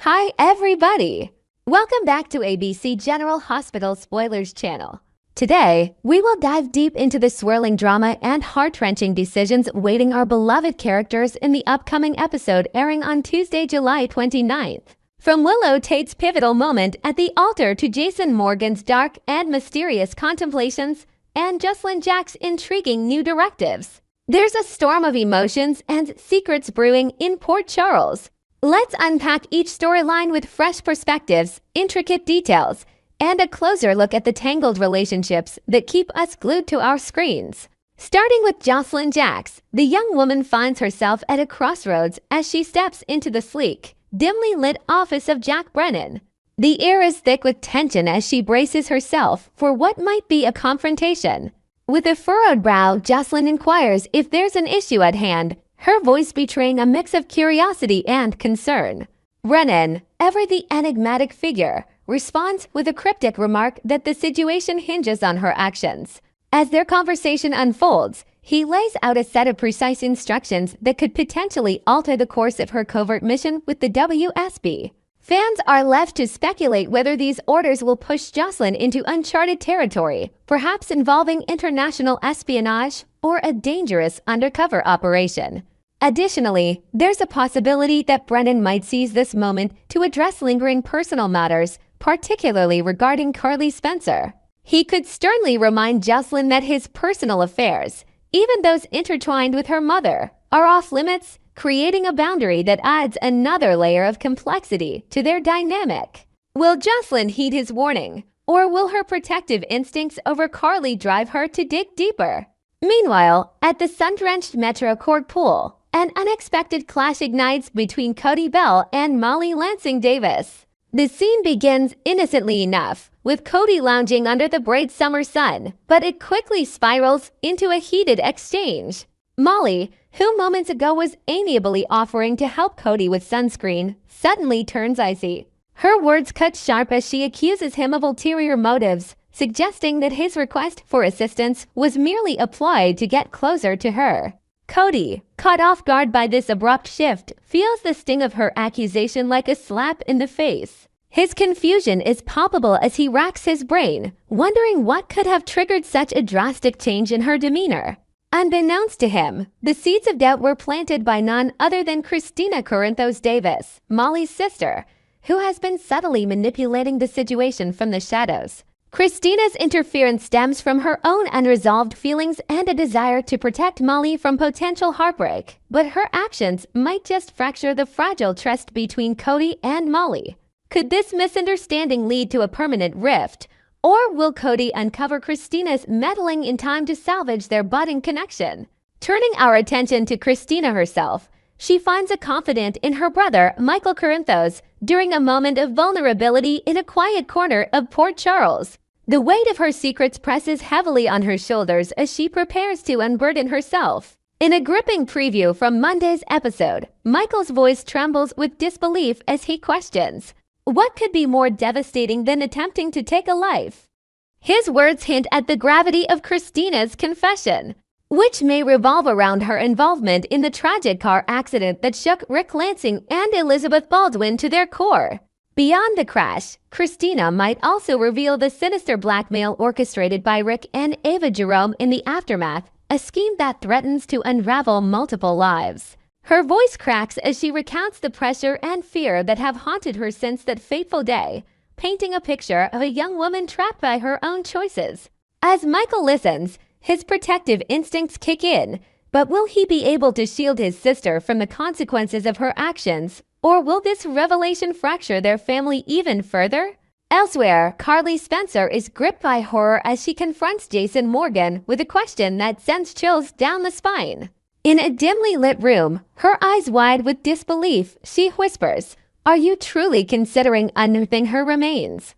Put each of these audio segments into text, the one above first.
Hi, everybody! Welcome back to ABC General Hospital Spoilers channel. Today, we will dive deep into the swirling drama and heart-wrenching decisions awaiting our beloved characters in the upcoming episode airing on Tuesday, July 29th. From Willow Tate's pivotal moment at the altar to Jason Morgan's dark and mysterious contemplations and Jocelyn Jack's intriguing new directives, there's a storm of emotions and secrets brewing in Port Charles. Let's unpack each storyline with fresh perspectives, intricate details, and a closer look at the tangled relationships that keep us glued to our screens. Starting with Jocelyn Jacks, the young woman finds herself at a crossroads as she steps into the sleek, dimly lit office of Jack Brennan. The air is thick with tension as she braces herself for what might be a confrontation. With a furrowed brow, Jocelyn inquires if there's an issue at hand, her voice betraying a mix of curiosity and concern. Brennan, ever the enigmatic figure, responds with a cryptic remark that the situation hinges on her actions. As their conversation unfolds, he lays out a set of precise instructions that could potentially alter the course of her covert mission with the WSB. Fans are left to speculate whether these orders will push Jocelyn into uncharted territory, perhaps involving international espionage or a dangerous undercover operation. Additionally, there's a possibility that Brennan might seize this moment to address lingering personal matters, particularly regarding Carly Spencer. He could sternly remind Jocelyn that his personal affairs, even those intertwined with her mother, are off limits, creating a boundary that adds another layer of complexity to their dynamic. Will Jocelyn heed his warning, or will her protective instincts over Carly drive her to dig deeper? Meanwhile, at the sun-drenched Metro Court pool, an unexpected clash ignites between Cody Bell and Molly Lansing Davis. The scene begins innocently enough, with Cody lounging under the bright summer sun, but it quickly spirals into a heated exchange. Molly, who moments ago was amiably offering to help Cody with sunscreen, suddenly turns icy. Her words cut sharp as she accuses him of ulterior motives, suggesting that his request for assistance was merely a ploy to get closer to her. Cody, caught off guard by this abrupt shift, feels the sting of her accusation like a slap in the face. His confusion is palpable as he racks his brain, wondering what could have triggered such a drastic change in her demeanor. Unbeknownst to him, the seeds of doubt were planted by none other than Christina Corinthos Davis, Molly's sister, who has been subtly manipulating the situation from the shadows. Christina's interference stems from her own unresolved feelings and a desire to protect Molly from potential heartbreak, but her actions might just fracture the fragile trust between Cody and Molly. Could this misunderstanding lead to a permanent rift, or will Cody uncover Christina's meddling in time to salvage their budding connection? Turning our attention to Christina herself, she finds a confidant in her brother, Michael Corinthos, during a moment of vulnerability in a quiet corner of Port Charles. The weight of her secrets presses heavily on her shoulders as she prepares to unburden herself. In a gripping preview from Monday's episode, Michael's voice trembles with disbelief as he questions, what could be more devastating than attempting to take a life? His words hint at the gravity of Christina's confession, which may revolve around her involvement in the tragic car accident that shook Rick Lansing and Elizabeth Baldwin to their core. Beyond the crash, Christina might also reveal the sinister blackmail orchestrated by Rick and Ava Jerome in the aftermath, a scheme that threatens to unravel multiple lives. Her voice cracks as she recounts the pressure and fear that have haunted her since that fateful day, painting a picture of a young woman trapped by her own choices. As Michael listens, his protective instincts kick in, but will he be able to shield his sister from the consequences of her actions? Or will this revelation fracture their family even further? Elsewhere, Carly Spencer is gripped by horror as she confronts Jason Morgan with a question that sends chills down the spine. In a dimly lit room, her eyes wide with disbelief, she whispers, "Are you truly considering unearthing her remains?"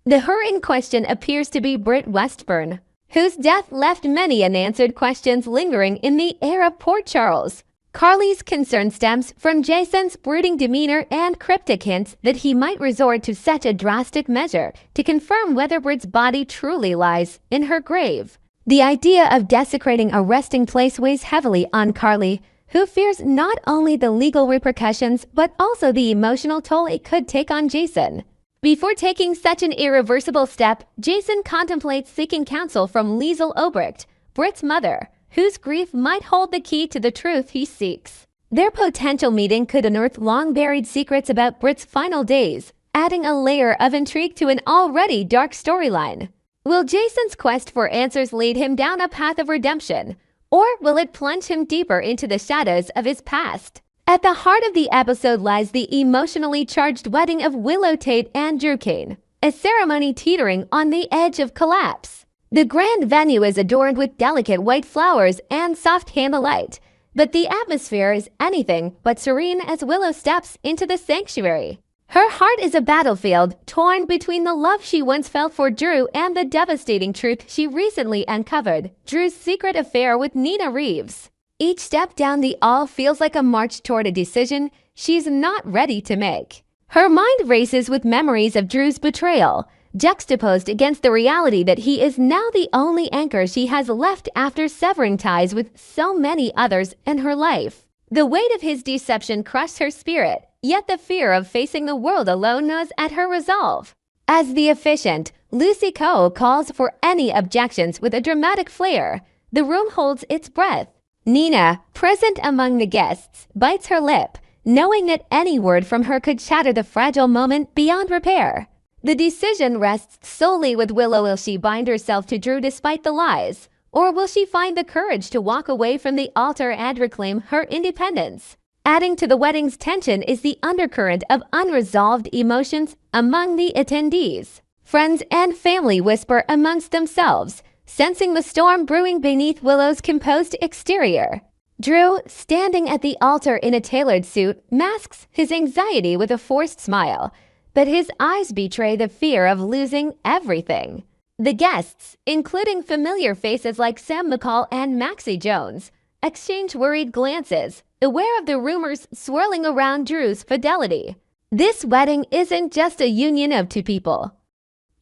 The her in question appears to be Britt Westburn, whose death left many unanswered questions lingering in the air of Port Charles. Carly's concern stems from Jason's brooding demeanor and cryptic hints that he might resort to such a drastic measure to confirm whether Britt's body truly lies in her grave. The idea of desecrating a resting place weighs heavily on Carly, who fears not only the legal repercussions but also the emotional toll it could take on Jason. Before taking such an irreversible step, Jason contemplates seeking counsel from Liesl Obrecht, Britt's mother, whose grief might hold the key to the truth he seeks. Their potential meeting could unearth long-buried secrets about Britt's final days, adding a layer of intrigue to an already dark storyline. Will Jason's quest for answers lead him down a path of redemption, or will it plunge him deeper into the shadows of his past? At the heart of the episode lies the emotionally charged wedding of Willow Tate and Drew Kane, a ceremony teetering on the edge of collapse. The grand venue is adorned with delicate white flowers and soft candlelight, but the atmosphere is anything but serene as Willow steps into the sanctuary. Her heart is a battlefield, torn between the love she once felt for Drew and the devastating truth she recently uncovered, Drew's secret affair with Nina Reeves. Each step down the aisle feels like a march toward a decision she's not ready to make. Her mind races with memories of Drew's betrayal, juxtaposed against the reality that he is now the only anchor she has left after severing ties with so many others in her life. The weight of his deception crushed her spirit, yet the fear of facing the world alone gnaws at her resolve. As the efficient, Lucy Coe calls for any objections with a dramatic flair, the room holds its breath. Nina, present among the guests, bites her lip, knowing that any word from her could shatter the fragile moment beyond repair. The decision rests solely with Willow. Will she bind herself to Drew despite the lies? Or will she find the courage to walk away from the altar and reclaim her independence? Adding to the wedding's tension is the undercurrent of unresolved emotions among the attendees. Friends and family whisper amongst themselves, sensing the storm brewing beneath Willow's composed exterior. Drew, standing at the altar in a tailored suit, masks his anxiety with a forced smile, but his eyes betray the fear of losing everything. The guests, including familiar faces like Sam McCall and Maxie Jones, exchange worried glances, aware of the rumors swirling around Drew's fidelity. This wedding isn't just a union of two people.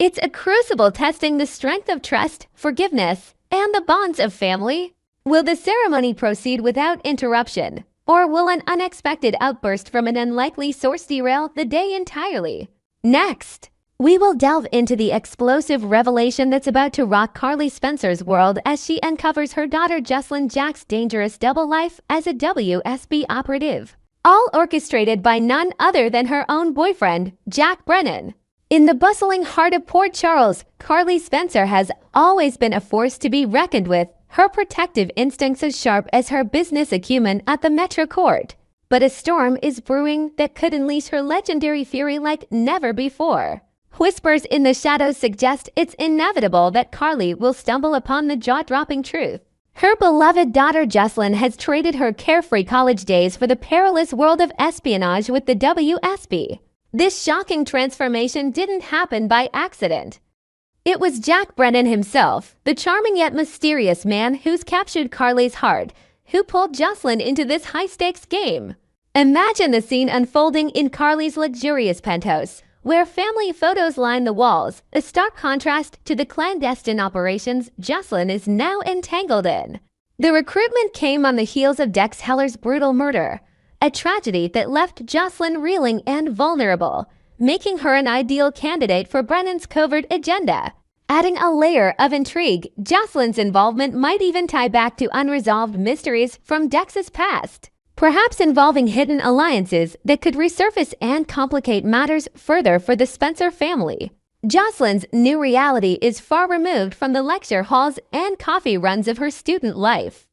It's a crucible testing the strength of trust, forgiveness, and the bonds of family. Will the ceremony proceed without interruption, or will an unexpected outburst from an unlikely source derail the day entirely? Next, we will delve into the explosive revelation that's about to rock Carly Spencer's world as she uncovers her daughter Jocelyn Jack's dangerous double life as a WSB operative, all orchestrated by none other than her own boyfriend, Jack Brennan. In the bustling heart of Port Charles, Carly Spencer has always been a force to be reckoned with, her protective instincts as sharp as her business acumen at the Metro Court. But a storm is brewing that could unleash her legendary fury like never before. Whispers in the shadows suggest it's inevitable that Carly will stumble upon the jaw-dropping truth. Her beloved daughter Jocelyn has traded her carefree college days for the perilous world of espionage with the WSB. This shocking transformation didn't happen by accident. It was Jack Brennan himself, the charming yet mysterious man who's captured Carly's heart, who pulled Jocelyn into this high-stakes game. Imagine the scene unfolding in Carly's luxurious penthouse, where family photos line the walls, a stark contrast to the clandestine operations Jocelyn is now entangled in. The recruitment came on the heels of Dex Heller's brutal murder, a tragedy that left Jocelyn reeling and vulnerable, making her an ideal candidate for Brennan's covert agenda. Adding a layer of intrigue, Jocelyn's involvement might even tie back to unresolved mysteries from Dex's past, perhaps involving hidden alliances that could resurface and complicate matters further for the Spencer family. Jocelyn's new reality is far removed from the lecture halls and coffee runs of her student life.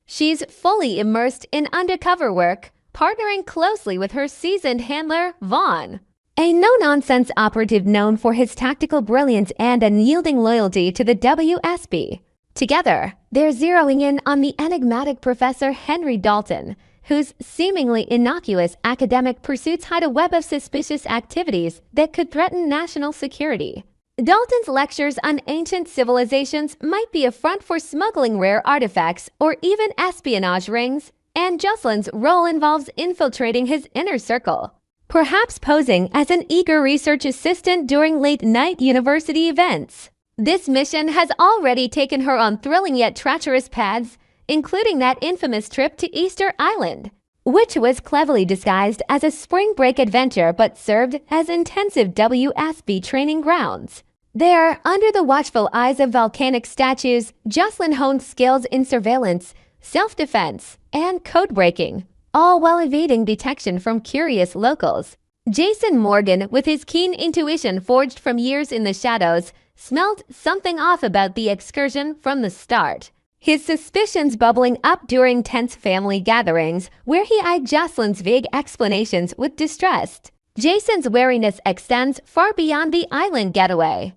She's fully immersed in undercover work, partnering closely with her seasoned handler, Vaughn, a no-nonsense operative known for his tactical brilliance and unyielding loyalty to the WSB. Together, they're zeroing in on the enigmatic Professor Henry Dalton, whose seemingly innocuous academic pursuits hide a web of suspicious activities that could threaten national security. Dalton's lectures on ancient civilizations might be a front for smuggling rare artifacts or even espionage rings, and Jocelyn's role involves infiltrating his inner circle, perhaps posing as an eager research assistant during late-night university events. This mission has already taken her on thrilling yet treacherous paths, including that infamous trip to Easter Island, which was cleverly disguised as a spring break adventure but served as intensive WSB training grounds. There, under the watchful eyes of volcanic statues, Jocelyn honed skills in surveillance, self-defense, and code-breaking, all while evading detection from curious locals. Jason Morgan, with his keen intuition forged from years in the shadows, smelled something off about the excursion from the start. His suspicions bubbling up during tense family gatherings, where he eyed Jocelyn's vague explanations with distrust. Jason's wariness extends far beyond the island getaway.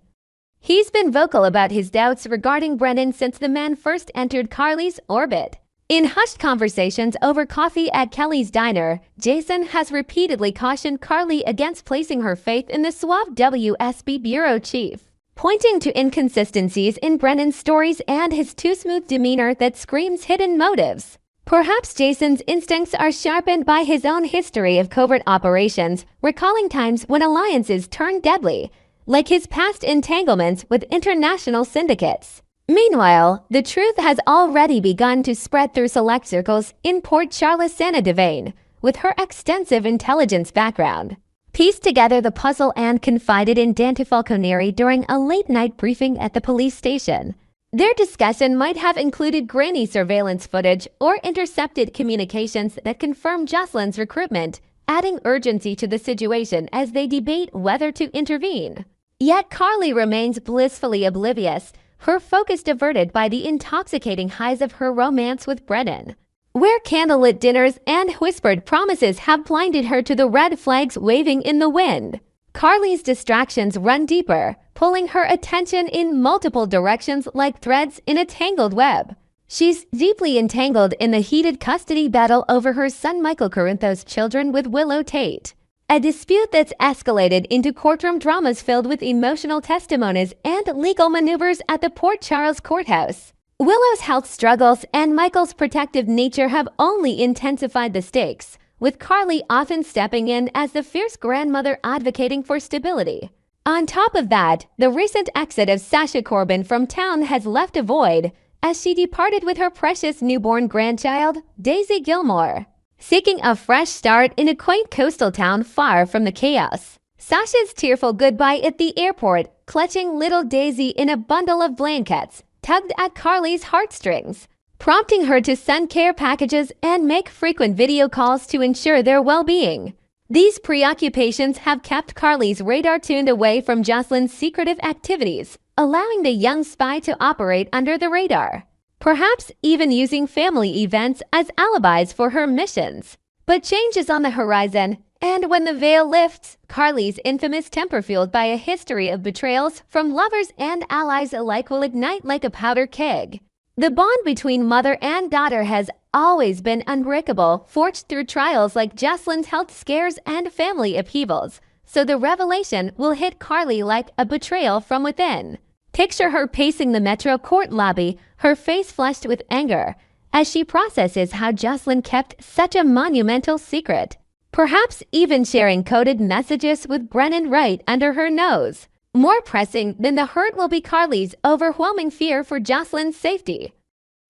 He's been vocal about his doubts regarding Brennan since the man first entered Carly's orbit. In hushed conversations over coffee at Kelly's diner, Jason has repeatedly cautioned Carly against placing her faith in the suave WSB bureau chief, pointing to inconsistencies in Brennan's stories and his too-smooth demeanor that screams hidden motives. Perhaps Jason's instincts are sharpened by his own history of covert operations, recalling times when alliances turned deadly, like his past entanglements with international syndicates. Meanwhile, the truth has already begun to spread through select circles in Port Charles Sana Devane, with her extensive intelligence background. Pieced together the puzzle and confided in Dante Falconeri during a late-night briefing at the police station. Their discussion might have included grainy surveillance footage or intercepted communications that confirm Jocelyn's recruitment, adding urgency to the situation as they debate whether to intervene. Yet Carly remains blissfully oblivious, her focus diverted by the intoxicating highs of her romance with Brennan. Where candlelit dinners and whispered promises have blinded her to the red flags waving in the wind, Carly's distractions run deeper, pulling her attention in multiple directions like threads in a tangled web. She's deeply entangled in the heated custody battle over her son Michael Corinthos' children with Willow Tate, a dispute that's escalated into courtroom dramas filled with emotional testimonies and legal maneuvers at the Port Charles courthouse. Willow's health struggles and Michael's protective nature have only intensified the stakes, with Carly often stepping in as the fierce grandmother advocating for stability. On top of that, the recent exit of Sasha Corbin from town has left a void as she departed with her precious newborn grandchild, Daisy Gilmore, seeking a fresh start in a quaint coastal town far from the chaos. Sasha's tearful goodbye at the airport, clutching little Daisy in a bundle of blankets, tugged at Carly's heartstrings, prompting her to send care packages and make frequent video calls to ensure their well-being. These preoccupations have kept Carly's radar tuned away from Jocelyn's secretive activities, allowing the young spy to operate under the radar, perhaps even using family events as alibis for her missions. But change is on the horizon, and when the veil lifts, Carly's infamous temper fueled by a history of betrayals from lovers and allies alike will ignite like a powder keg. The bond between mother and daughter has always been unbreakable, forged through trials like Jocelyn's health scares and family upheavals, so the revelation will hit Carly like a betrayal from within. Picture her pacing the Metro court lobby, her face flushed with anger, as she processes how Jocelyn kept such a monumental secret, perhaps even sharing coded messages with Brennan right under her nose. More pressing than the hurt will be Carly's overwhelming fear for Jocelyn's safety.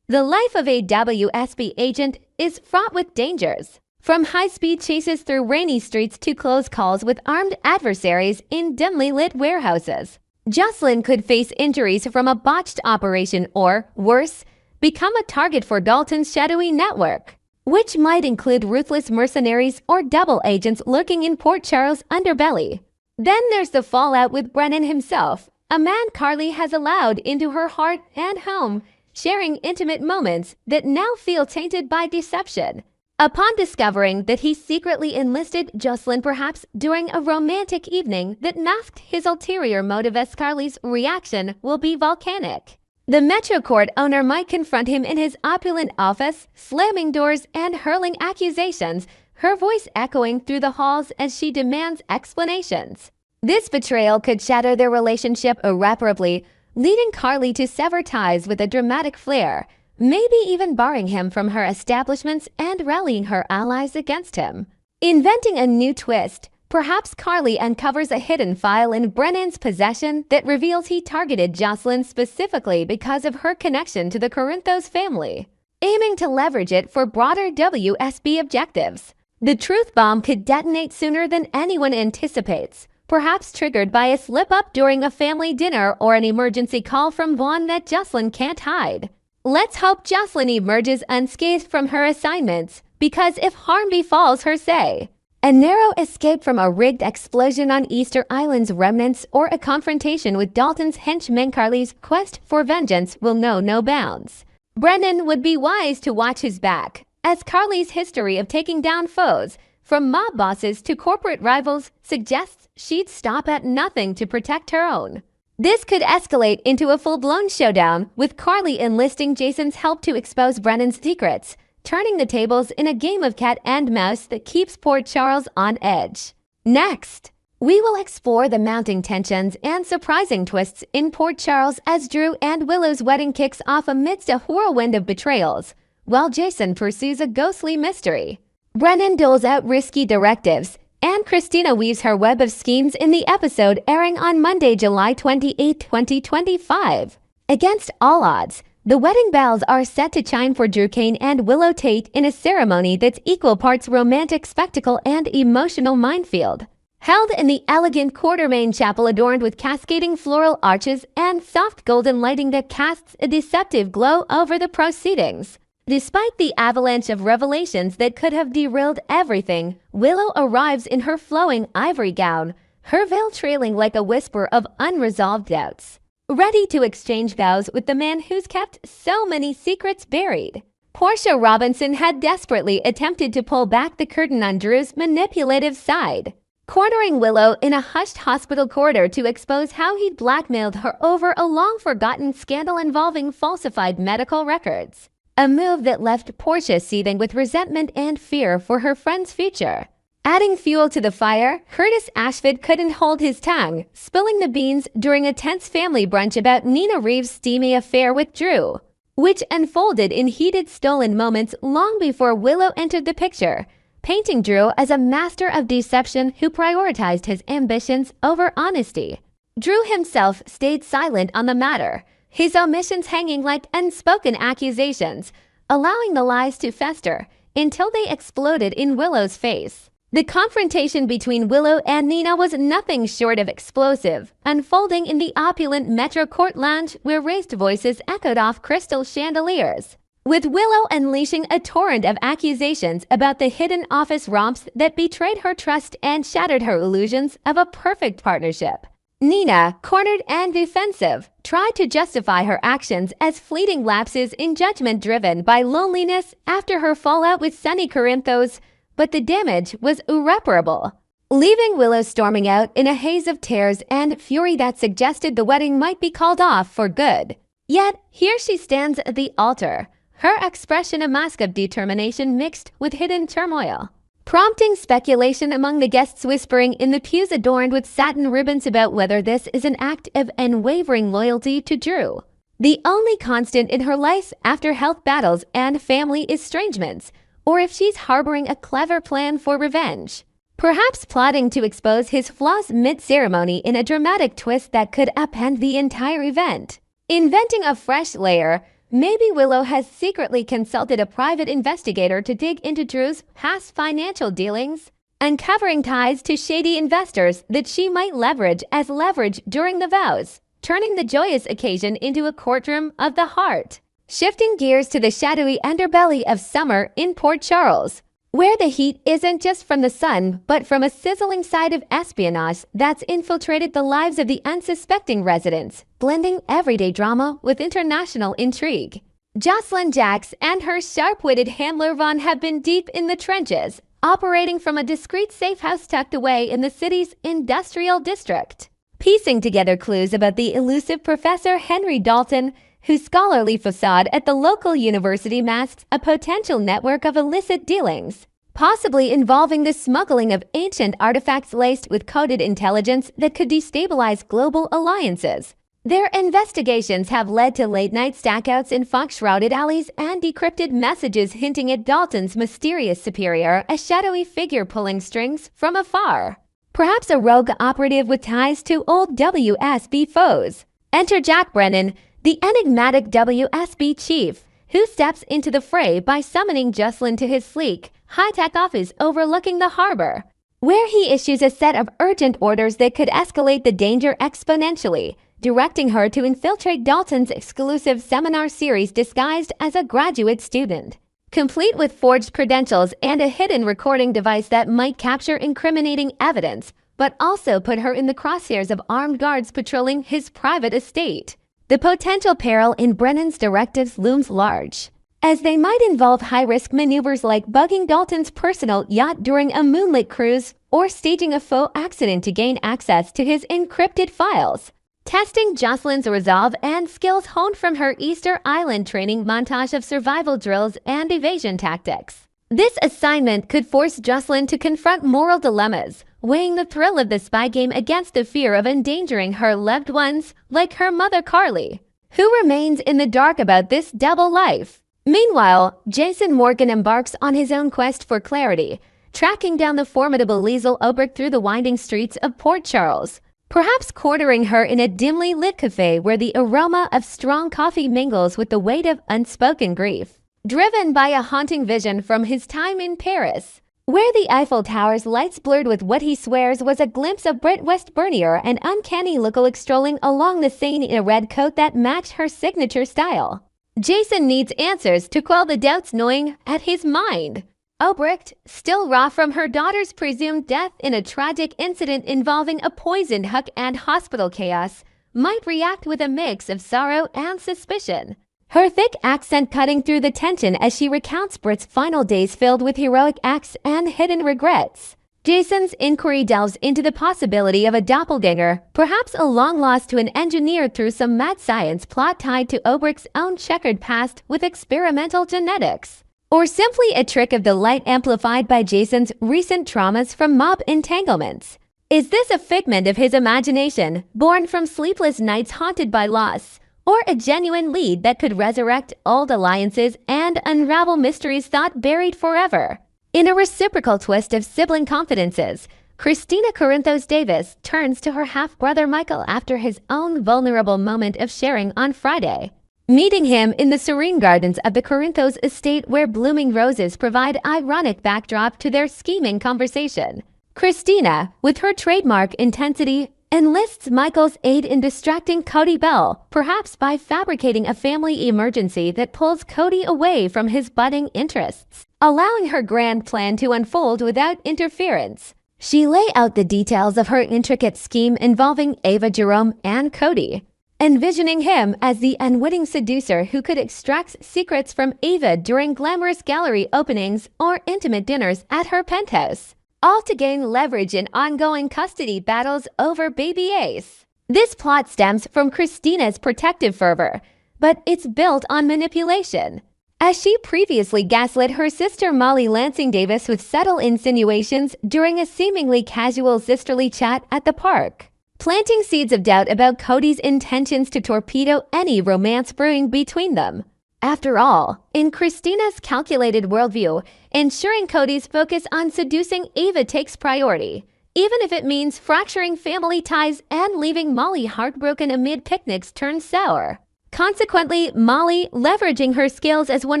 The life of a WSB agent is fraught with dangers, from high-speed chases through rainy streets to close calls with armed adversaries in dimly lit warehouses. Jocelyn could face injuries from a botched operation or, worse, become a target for Dalton's shadowy network, which might include ruthless mercenaries or double agents lurking in Port Charles' underbelly. Then there's the fallout with Brennan himself, a man Carly has allowed into her heart and home, sharing intimate moments that now feel tainted by deception. Upon discovering that he secretly enlisted Jocelyn perhaps during a romantic evening that masked his ulterior motive, as Carly's reaction will be volcanic. The Metro Court owner might confront him in his opulent office, slamming doors and hurling accusations, her voice echoing through the halls as she demands explanations. This betrayal could shatter their relationship irreparably, leading Carly to sever ties with a dramatic flair, maybe even barring him from her establishments and rallying her allies against him. Inventing a new twist, perhaps Carly uncovers a hidden file in Brennan's possession that reveals he targeted Jocelyn specifically because of her connection to the Corinthos family. aiming to leverage it for broader WSB objectives. The truth bomb could detonate sooner than anyone anticipates, perhaps triggered by a slip-up during a family dinner or an emergency call from Vaughn that Jocelyn can't hide. Let's hope Jocelyn emerges unscathed from her assignments, because if harm befalls her, say, a narrow escape from a rigged explosion on Easter Island's remnants or a confrontation with Dalton's henchman Carly's quest for vengeance will know no bounds. Brennan would be wise to watch his back, as Carly's history of taking down foes, from mob bosses to corporate rivals, suggests she'd stop at nothing to protect her own. This could escalate into a full-blown showdown, with Carly enlisting Jason's help to expose Brennan's secrets, turning the tables in a game of cat and mouse that keeps Port Charles on edge. Next, we will explore the mounting tensions and surprising twists in Port Charles as Drew and Willow's wedding kicks off amidst a whirlwind of betrayals, while Jason pursues a ghostly mystery. Brennan doles out risky directives, and Christina weaves her web of schemes in the episode airing on Monday, July 28, 2025. Against all odds, the wedding bells are set to chime for Drew Kane and Willow Tate in a ceremony that's equal parts romantic spectacle and emotional minefield. Held in the elegant Quartermain chapel adorned with cascading floral arches and soft golden lighting that casts a deceptive glow over the proceedings. Despite the avalanche of revelations that could have derailed everything, Willow arrives in her flowing ivory gown, her veil trailing like a whisper of unresolved doubts, ready to exchange vows with the man who's kept so many secrets buried. Portia Robinson had desperately attempted to pull back the curtain on Drew's manipulative side, cornering Willow in a hushed hospital corridor to expose how he'd blackmailed her over a long-forgotten scandal involving falsified medical records. A move that left Portia seething with resentment and fear for her friend's future. Adding fuel to the fire, Curtis Ashford couldn't hold his tongue, spilling the beans during a tense family brunch about Nina Reeves' steamy affair with Drew, which unfolded in heated stolen moments long before Willow entered the picture, painting Drew as a master of deception who prioritized his ambitions over honesty. Drew himself stayed silent on the matter, his omissions hanging like unspoken accusations, allowing the lies to fester until they exploded in Willow's face. The confrontation between Willow and Nina was nothing short of explosive, unfolding in the opulent Metro Court lounge where raised voices echoed off crystal chandeliers, with Willow unleashing a torrent of accusations about the hidden office romps that betrayed her trust and shattered her illusions of a perfect partnership. Nina, cornered and defensive, tried to justify her actions as fleeting lapses in judgment driven by loneliness after her fallout with Sonny Corinthos, but the damage was irreparable, leaving Willow storming out in a haze of tears and fury that suggested the wedding might be called off for good. Yet, here she stands at the altar, her expression a mask of determination mixed with hidden turmoil, prompting speculation among the guests whispering in the pews adorned with satin ribbons about whether this is an act of unwavering loyalty to Drew, the only constant in her life after health battles and family estrangements, or if she's harboring a clever plan for revenge, perhaps plotting to expose his flaws mid-ceremony in a dramatic twist that could upend the entire event. Inventing a fresh layer, maybe Willow has secretly consulted a private investigator to dig into Drew's past financial dealings, uncovering ties to shady investors that she might leverage as leverage during the vows, turning the joyous occasion into a courtroom of the heart. Shifting gears to the shadowy underbelly of summer in Port Charles, where the heat isn't just from the sun, but from a sizzling side of espionage that's infiltrated the lives of the unsuspecting residents, blending everyday drama with international intrigue. Jocelyn Jacks and her sharp-witted handler Vaughn have been deep in the trenches, operating from a discreet safe house tucked away in the city's industrial district, piecing together clues about the elusive Professor Henry Dalton, whose scholarly facade at the local university masks a potential network of illicit dealings, possibly involving the smuggling of ancient artifacts laced with coded intelligence that could destabilize global alliances. Their investigations have led to late-night stackouts in fog-shrouded alleys and decrypted messages hinting at Dalton's mysterious superior, a shadowy figure pulling strings from afar. Perhaps a rogue operative with ties to old WSB foes. Enter Jack Brennan, the enigmatic WSB chief, who steps into the fray by summoning Jocelyn to his sleek, high-tech office overlooking the harbor, where he issues a set of urgent orders that could escalate the danger exponentially, directing her to infiltrate Dalton's exclusive seminar series disguised as a graduate student, complete with forged credentials and a hidden recording device that might capture incriminating evidence, but also put her in the crosshairs of armed guards patrolling his private estate. The potential peril in Brennan's directives looms large, as they might involve high-risk maneuvers like bugging Dalton's personal yacht during a moonlit cruise or staging a faux accident to gain access to his encrypted files. Testing Jocelyn's resolve and skills honed from her Easter Island training montage of survival drills and evasion tactics. This assignment could force Jocelyn to confront moral dilemmas, weighing the thrill of the spy game against the fear of endangering her loved ones, like her mother Carly, who remains in the dark about this double life. Meanwhile, Jason Morgan embarks on his own quest for clarity, tracking down the formidable Liesl Obrick through the winding streets of Port Charles, perhaps quartering her in a dimly lit cafe where the aroma of strong coffee mingles with the weight of unspoken grief. Driven by a haunting vision from his time in Paris, where the Eiffel Tower's lights blurred with what he swears was a glimpse of Britt Westburnier, an uncanny lookalike strolling along the Seine in a red coat that matched her signature style. Jason needs answers to quell the doubts gnawing at his mind. Obricht, still raw from her daughter's presumed death in a tragic incident involving a poisoned Huck and hospital chaos, might react with a mix of sorrow and suspicion, her thick accent cutting through the tension as she recounts Britt's final days filled with heroic acts and hidden regrets. Jason's inquiry delves into the possibility of a doppelganger, perhaps a long lost to an engineer through some mad science plot tied to Obrick's own checkered past with experimental genetics, or simply a trick of the light amplified by Jason's recent traumas from mob entanglements. Is this a figment of his imagination, born from sleepless nights haunted by loss, or a genuine lead that could resurrect old alliances and unravel mysteries thought buried forever? In a reciprocal twist of sibling confidences, Christina Corinthos Davis turns to her half-brother Michael after his own vulnerable moment of sharing on Friday, meeting him in the serene gardens of the Corinthos estate where blooming roses provide ironic backdrop to their scheming conversation. Christina, with her trademark intensity, enlists Michael's aid in distracting Cody Bell, perhaps by fabricating a family emergency that pulls Cody away from his budding interests, allowing her grand plan to unfold without interference. She lays out the details of her intricate scheme involving Ava Jerome and Cody, envisioning him as the unwitting seducer who could extract secrets from Ava during glamorous gallery openings or intimate dinners at her penthouse, all to gain leverage in ongoing custody battles over baby Ace. This plot stems from Christina's protective fervor, but it's built on manipulation, as she previously gaslit her sister Molly Lansing Davis with subtle insinuations during a seemingly casual sisterly chat at the park, planting seeds of doubt about Cody's intentions to torpedo any romance brewing between them. After all, in Christina's calculated worldview, ensuring Cody's focus on seducing Ava takes priority, even if it means fracturing family ties and leaving Molly heartbroken amid picnics turned sour. Consequently, Molly, leveraging her skills as one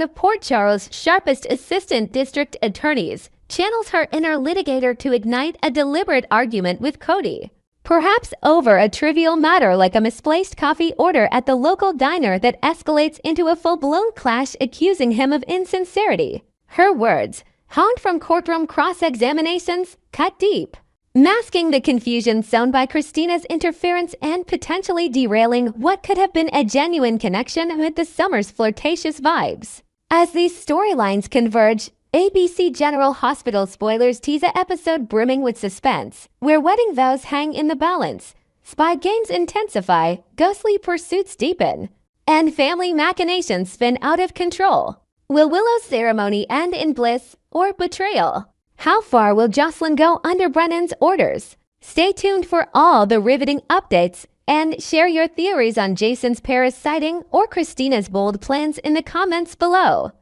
of Port Charles' sharpest assistant district attorneys, channels her inner litigator to ignite a deliberate argument with Cody, perhaps over a trivial matter like a misplaced coffee order at the local diner that escalates into a full-blown clash accusing him of insincerity. Her words, honed from courtroom cross-examinations, cut deep, masking the confusion sown by Christina's interference and potentially derailing what could have been a genuine connection amid the summer's flirtatious vibes. As these storylines converge, ABC General Hospital spoilers tease an episode brimming with suspense, where wedding vows hang in the balance, spy games intensify, ghostly pursuits deepen, and family machinations spin out of control. Will Willow's ceremony end in bliss or betrayal? How far will Jocelyn go under Brennan's orders? Stay tuned for all the riveting updates and share your theories on Jason's Paris sighting or Christina's bold plans in the comments below.